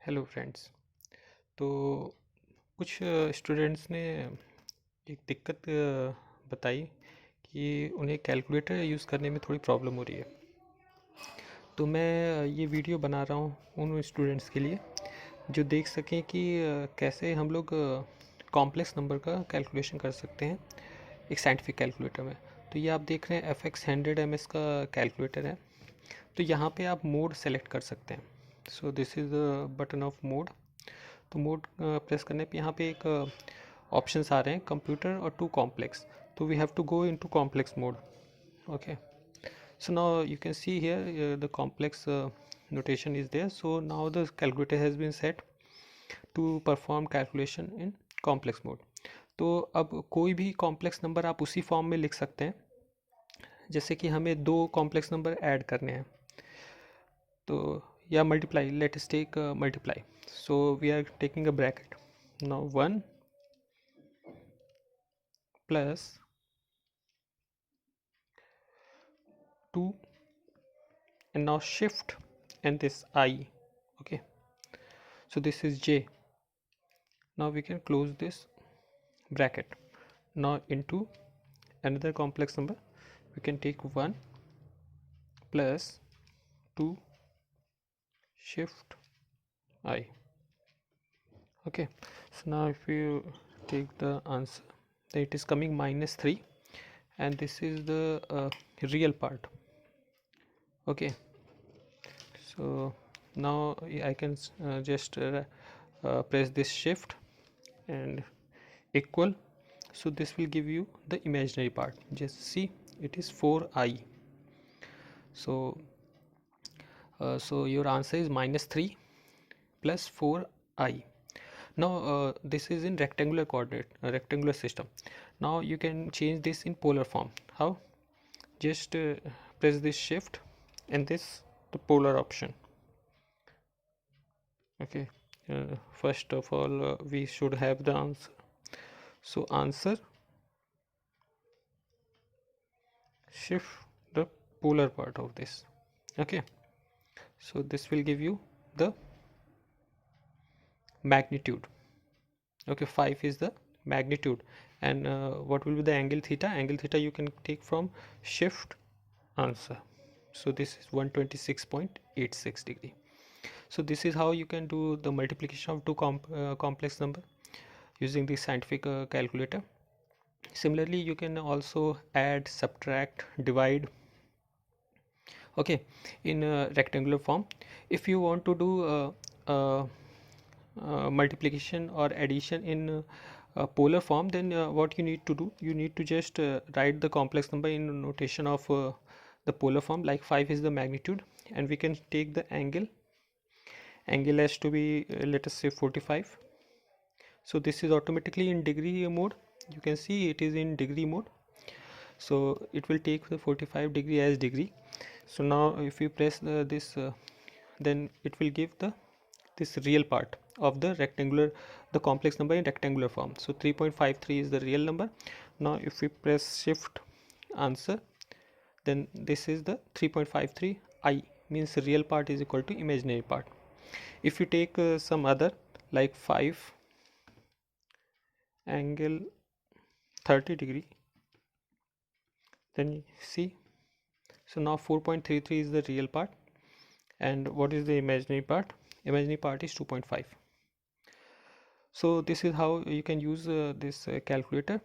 Hello friends. तो कुछ students ने एक दिक्कत बताई कि उन्हें कैलकुलेटर यूज़ करने में थोड़ी प्रॉब्लम हो रही है। तो मैं ये वीडियो बना रहा हूँ उन स्टूडेंट्स के लिए जो देख सकें कि कैसे हम लोग कॉम्प्लेक्स नंबर का कैलकुलेशन कर सकते हैं एक साइंटिफिक कैलकुलेटर में। तो ये आप देख रहे हैं FX100 MS का कैलकुलेटर है। तो यहाँ पे आप मोड सेलेक्ट कर सकते हैं। So this is the button of mode. तो मोड प्रेस करने पे यहाँ पे एक ऑप्शंस आ रहे हैं, कंप्यूटर और टू कॉम्प्लेक्स। तो we have to go into complex mode. Okay, so now you can see here the complex notation is there. So now the calculator has been set to perform calculation in complex mode. तो अब कोई भी complex number आप उसी form में लिख सकते हैं। जैसे कि हमें दो कॉम्प्लेक्स नंबर ऐड करने हैं, तो या multiply, let us take multiply. So we are taking a bracket. Now 1 plus 2 and now shift and this I. Okay, so this is J. Now we can close this bracket. Now into another complex number we can take 1 plus 2 shift I. Okay, so now if you take the answer, then it is coming -3, and this is the real part. Okay, so now I can just press this shift and equal. So this will give you the imaginary part. Just see, it is 4I. So so your answer is -3 plus 4I. Now this is in rectangular coordinate, rectangular system. Now you can change this in polar form. How? Just press this shift and this the polar option. Okay, first of all we should have the answer. So answer, shift the polar part of this. Okay, so this will give you the magnitude. Okay, 5 is the magnitude, and what will be the angle theta? Angle theta you can take from shift answer. So this is 126.86 degree. So this is how you can do the multiplication of two complex number using the scientific calculator. Similarly, you can also add, subtract, divide, okay, in rectangular form. If you want to do multiplication or addition in polar form, then what you need to do, you need to just write the complex number in notation of the polar form. Like 5 is the magnitude, and we can take the angle has to be let us say 45. So this is automatically in degree mode. You can see it is in degree mode, so it will take the 45 degree as degree. So now if you press this then it will give the this real part of the rectangular, the complex number in rectangular form. So 3.53 is the real number. Now if we press shift answer, then this is the 3.53 I, means real part is equal to imaginary part. If you take some other like 5 angle 30 degree, then you see, so now 4.33 is the real part, and what is the imaginary part? Imaginary part is 2.5. So this is how you can use this calculator